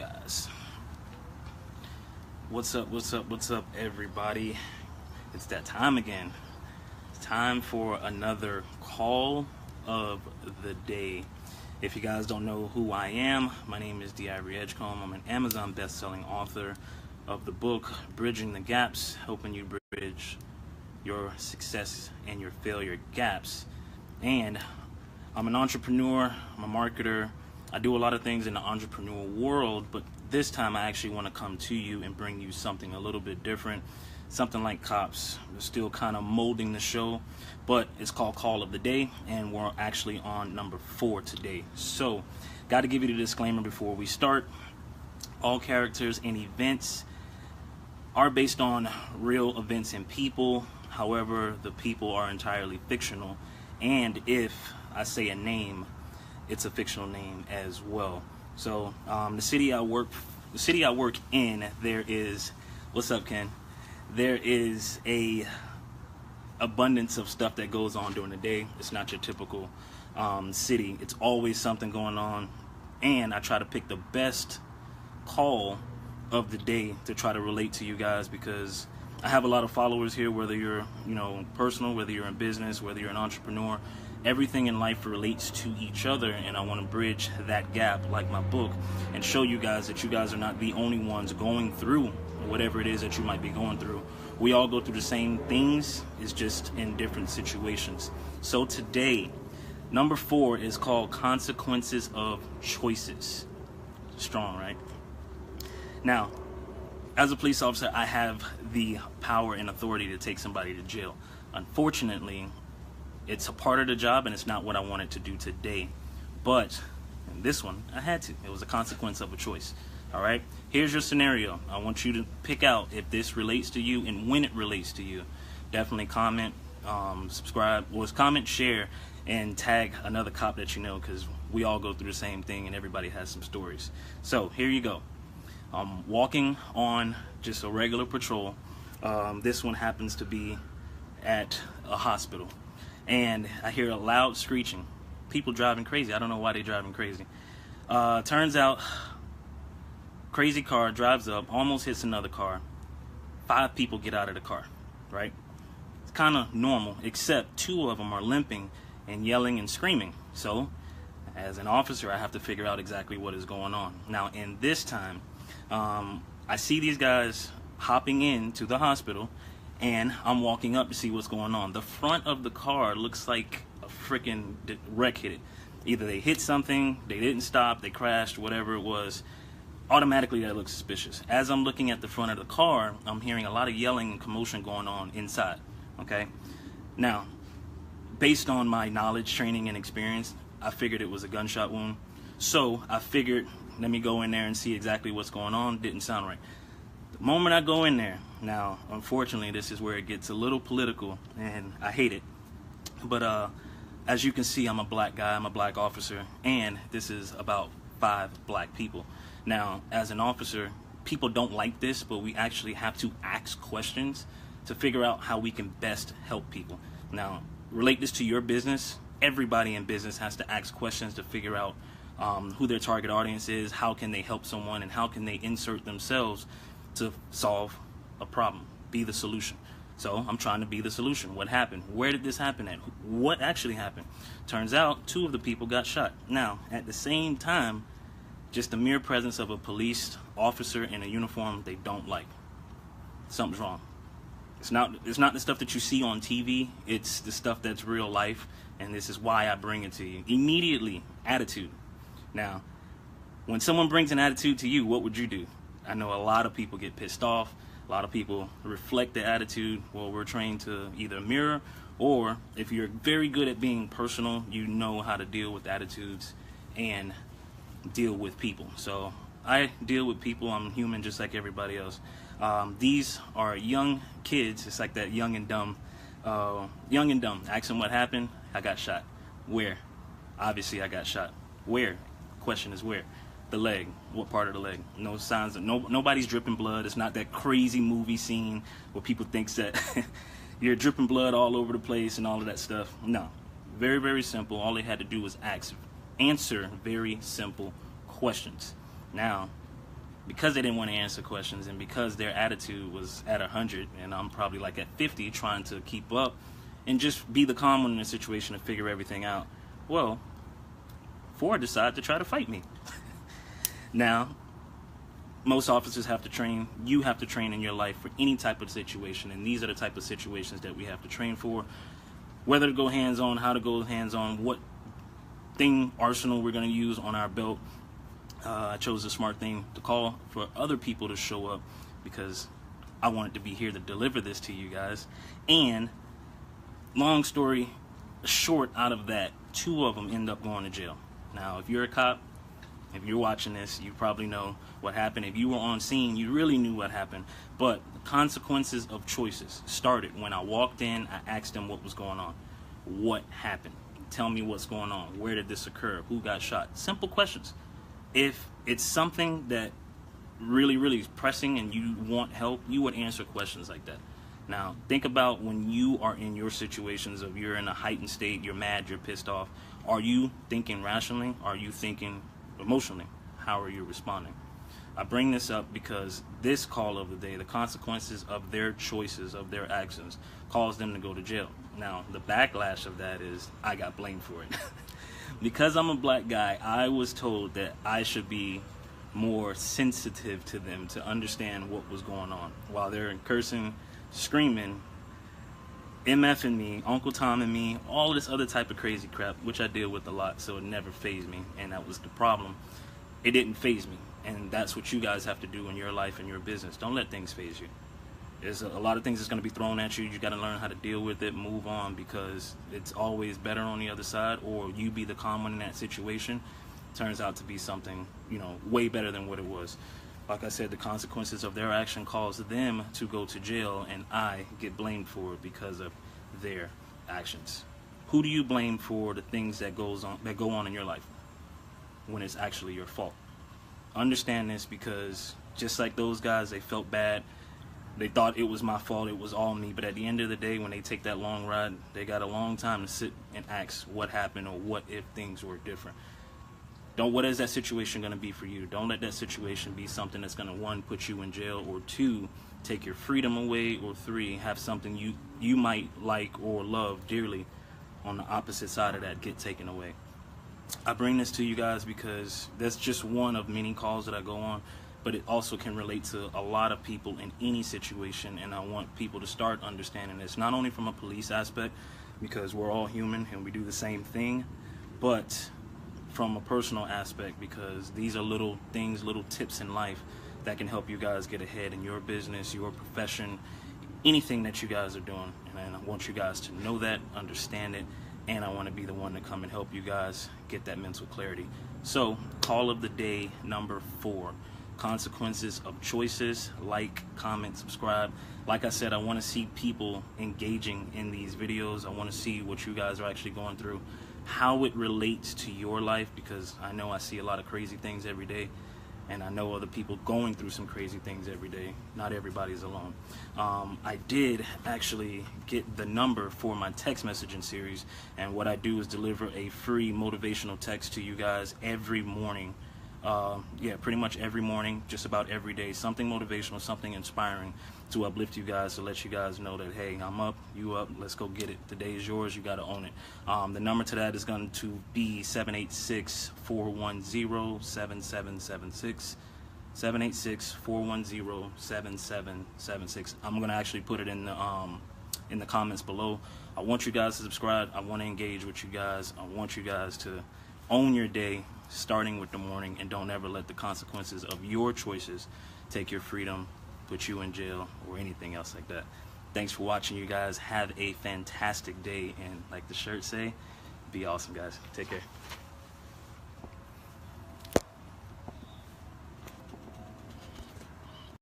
guys? What's up, everybody? It's that time again. It's time for another call of the day. If you guys don't know who I am, my name is DiIvory Edgecomb. I'm an Amazon best-selling author of the book Bridging the Gaps, helping you bridge your success and your failure gaps. And I'm an entrepreneur, I'm a marketer. I do a lot of things in the entrepreneurial world, but this time I actually want to come to you and bring you something a little bit different, something like Cops. We're still kind of molding the show, but it's called Call of the Day, and we're actually on number 4 today. So, got to give you the disclaimer before we start. All characters and events are based on real events and people. However, the people are entirely fictional, and if I say a name, it's a fictional name as well. So the city I work in, there is, what's up, Ken? There is a abundance of stuff that goes on during the day. It's not your typical city. It's always something going on, and I try to pick the best call of the day to try to relate to you guys, because I have a lot of followers here, whether you're personal, whether you're in business, whether you're an entrepreneur. Everything in life relates to each other, and I want to bridge that gap like my book and show you guys that you guys are not the only ones going through whatever it is that you might be going through. We all go through the same things, it's just in different situations. So today, number 4 is called Consequences of Choices. Strong, right? Now, as a police officer, I have the power and authority to take somebody to jail. Unfortunately, it's a part of the job, and it's not what I wanted to do today. But in this one, I had to. It was a consequence of a choice. All right? Here's your scenario. I want you to pick out if this relates to you and when it relates to you. Definitely comment, subscribe, comment, share, and tag another cop that you know, because we all go through the same thing, and everybody has some stories. So here you go. Walking on just a regular patrol. This one happens to be at a hospital. And I hear a loud screeching. People driving crazy. I don't know why they're driving crazy. Turns out, crazy car drives up, almost hits another car. 5 people get out of the car, right? It's kind of normal, except 2 of them are limping and yelling and screaming. So, as an officer, I have to figure out exactly what is going on. Now, in this time, I see these guys hopping into the hospital, and I'm walking up to see what's going on. The front of the car looks like a freaking wreck hit it. Either they hit something, they didn't stop, they crashed, whatever it was. Automatically that looks suspicious. As I'm looking at the front of the car, I'm hearing a lot of yelling and commotion going on inside. Okay? Now, based on my knowledge, training, and experience, I figured it was a gunshot wound. So I figured, let me go in there and see exactly what's going on. Didn't sound right. The moment I go in there, now, unfortunately, this is where it gets a little political, and I hate it. But as you can see, I'm a black guy, I'm a black officer, and this is about 5 black people. Now, as an officer, people don't like this, but we actually have to ask questions to figure out how we can best help people. Now, relate this to your business. Everybody in business has to ask questions to figure out who their target audience is, how can they help someone, and how can they insert themselves to solve a problem, be the solution. So I'm trying to be the solution. What happened? Where did this happen at? What actually happened? Turns out 2 of the people got shot. Now, at the same time, just the mere presence of a police officer in a uniform they don't like. Something's wrong. It's not the stuff that you see on TV. It's the stuff that's real life, and this is why I bring it to you. Immediately, attitude. Now, when someone brings an attitude to you, what would you do? I know a lot of people get pissed off. A lot of people reflect the attitude. Well, we're trained to either mirror, or if you're very good at being personal, you know how to deal with attitudes and deal with people. So I deal with people. I'm human just like everybody else. These are young kids. It's like that young and dumb. Ask them what happened. I got shot. Where? Obviously I got shot. Where? Question is where? The leg. What part of the leg? No signs of nobody's dripping blood. It's not that crazy movie scene where people think that you're dripping blood all over the place and all of that stuff. No. Very, very simple. All they had to do was answer very simple questions. Now, because they didn't want to answer questions, and because their attitude was at 100 and I'm probably like at 50 trying to keep up and just be the calm one in the situation and figure everything out. Well, 4 decided to try to fight me. Now, most officers have to train. You have to train in your life for any type of situation, and these are the type of situations that we have to train for. Whether to go hands-on, how to go hands-on, what arsenal we're going to use on our belt. I chose a smart thing to call for other people to show up because I wanted to be here to deliver this to you guys. And long story short, out of that, 2 of them end up going to jail. Now, if you're a cop, if you're watching this, you probably know what happened. If you were on scene, you really knew what happened. But the consequences of choices started when I walked in. I asked them what was going on. What happened? Tell me what's going on. Where did this occur? Who got shot? Simple questions. If it's something that really, really is pressing and you want help, you would answer questions like that. Now, think about when you are in your situations of you're in a heightened state, you're mad, you're pissed off. Are you thinking rationally? Are you thinking emotionally? How are you responding? I bring this up because this call of the day, the consequences of their choices, of their actions, caused them to go to jail. Now, the backlash of that is I got blamed for it. Because I'm a black guy, I was told that I should be more sensitive to them to understand what was going on. While they're cursing, screaming, MFing me, Uncle Tom and me, all this other type of crazy crap, which I deal with a lot, so it never fazed me, and that was the problem. It didn't faze me, and that's what you guys have to do in your life and your business. Don't let things faze you. There's a lot of things that's going to be thrown at you. You got to learn how to deal with it, move on, because it's always better on the other side, or you be the calm one in that situation. Turns out to be something, way better than what it was. Like I said, the consequences of their action caused them to go to jail, and I get blamed for it because of their actions. Who do you blame for the things that go on in your life when it's actually your fault? Understand this, because just like those guys, they felt bad. They thought it was my fault, it was all me. But at the end of the day, when they take that long ride, they got a long time to sit and ask what happened or what if things were different. What is that situation going to be for you? Don't let that situation be something that's going to, 1, put you in jail, or 2, take your freedom away, or 3, have something you might like or love dearly on the opposite side of that get taken away. I bring this to you guys because that's just one of many calls that I go on, but it also can relate to a lot of people in any situation, and I want people to start understanding this, not only from a police aspect, because we're all human and we do the same thing, but from a personal aspect, because these are little things, little tips in life that can help you guys get ahead in your business, your profession, anything that you guys are doing. And I want you guys to know that, understand it, and I want to be the one to come and help you guys get that mental clarity. So, call of the day number 4. Consequences of choices. Like, comment, subscribe. Like I said, I want to see people engaging in these videos. I want to see what you guys are actually going through, how it relates to your life, because I know I see a lot of crazy things every day, and I know other people going through some crazy things every day. Not everybody's alone. I did actually get the number for my text messaging series, and what I do is deliver a free motivational text to you guys every morning. Pretty much every morning, just about every day, something motivational, something inspiring to uplift you guys, to let you guys know that, hey, I'm up, you up, let's go get it. The day is yours, you got to own it. The number to that is going to be 786-410-7776. 786-410-7776. I'm going to actually put it in the comments below. I want you guys to subscribe. I want to engage with you guys. I want you guys to own your day, starting with the morning, and don't ever let the consequences of your choices take your freedom, put you in jail, or anything else like that. Thanks for watching, you guys. Have a fantastic day, and like the shirt say, be awesome, guys. Take care.